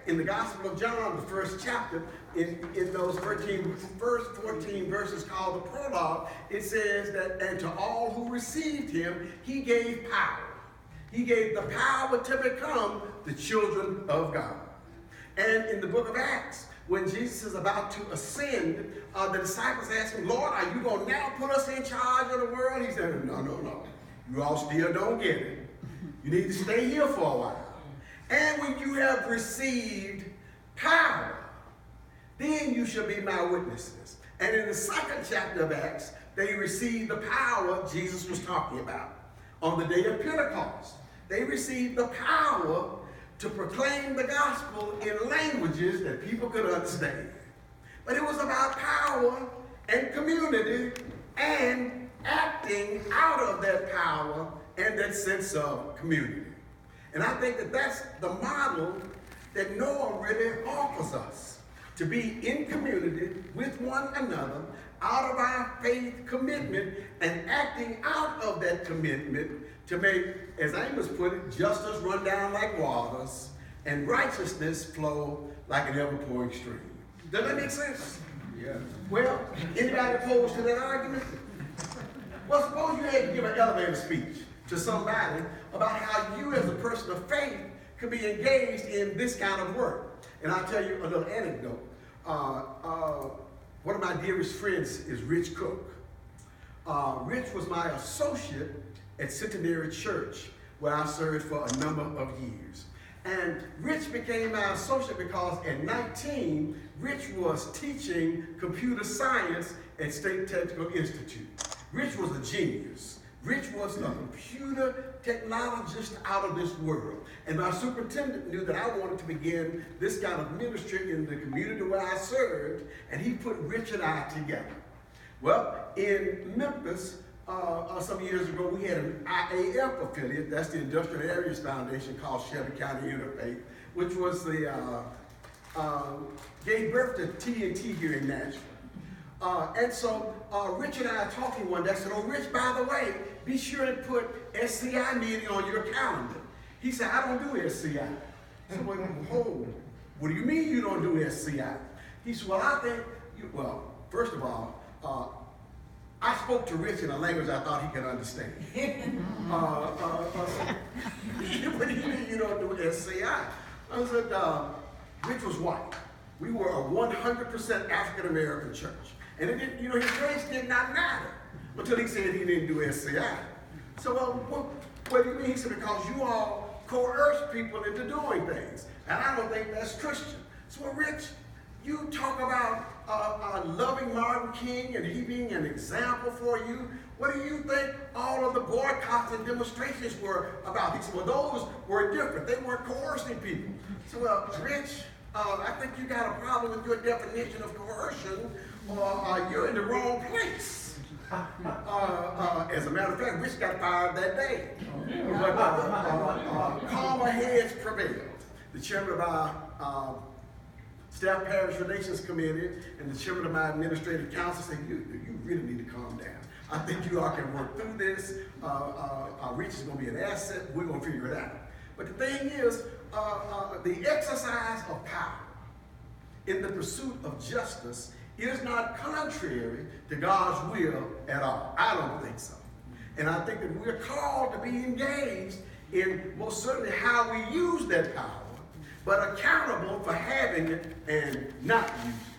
in the Gospel of John, the first chapter, in those first 14 verses called the prologue, it says that, and to all who received him, he gave power. He gave the power to become the children of God. And in the book of Acts, when Jesus is about to ascend, the disciples asked him, Lord, are you going to now put us in charge of the world? He said, no. You all still don't get it. You need to stay here for a while. And when you have received power, then you shall be my witnesses. And in the second chapter of Acts, they received the power Jesus was talking about. On the day of Pentecost, they received the power to proclaim the gospel in languages that people could understand. But it was about power and community and acting out of that power and that sense of community. And I think that that's the model that Noah really offers us, to be in community with one another, out of our faith commitment, and acting out of that commitment to make, as Amos put it, justice run down like waters and righteousness flow like an ever-pouring stream. Does that make sense? Yeah. Well, anybody opposed to that argument? Well, suppose you had to give an elevator speech to somebody about how you as a person of faith could be engaged in this kind of work. And I'll tell you a little anecdote. One of my dearest friends is Rich Cook. Rich was my associate at Centenary Church, where I served for a number of years. And Rich became my associate because at 19, Rich was teaching computer science at State Technical Institute. Rich was a genius. Rich was a computer technologist out of this world. And my superintendent knew that I wanted to begin this kind of ministry in the community where I served, and he put Rich and I together. Well, in Memphis, some years ago, we had an IAF affiliate, that's the Industrial Areas Foundation, called Shelby County Interfaith, which was gave birth to TNT here in Nashville. And so Rich and I are talking one day. I said, oh, Rich, by the way, be sure to put SCI meeting on your calendar. He said, I don't do SCI. I said, well, hold. What do you mean you don't do SCI? He said, well, I think, first of all, I spoke to Rich in a language I thought he could understand. What do you mean you don't do SCI? I said, Rich was white. We were a 100% African-American church. And it didn't, his race did not matter until he said he didn't do SCI. So, what do you mean? He said, because you all coerce people into doing things. And I don't think that's Christian. So, Rich, you talk about loving Martin King and he being an example for you. What do you think all of the boycotts and demonstrations were about? He said, well, those were different. They weren't coercing people. So, Rich, I think you got a problem with your definition of coercion, or you're in the wrong place. As a matter of fact, Rich got fired that day. But calmer heads prevailed. The chairman of our Staff Parish Relations Committee and the chairman of my administrative council said, you really need to calm down. I think you all can work through this. Rich is going to be an asset. We're going to figure it out. But the thing is, the exercise of power in the pursuit of justice is not contrary to God's will at all. I don't think so. And I think that we're called to be engaged in most certainly how we use that power, but accountable for having it and not using it.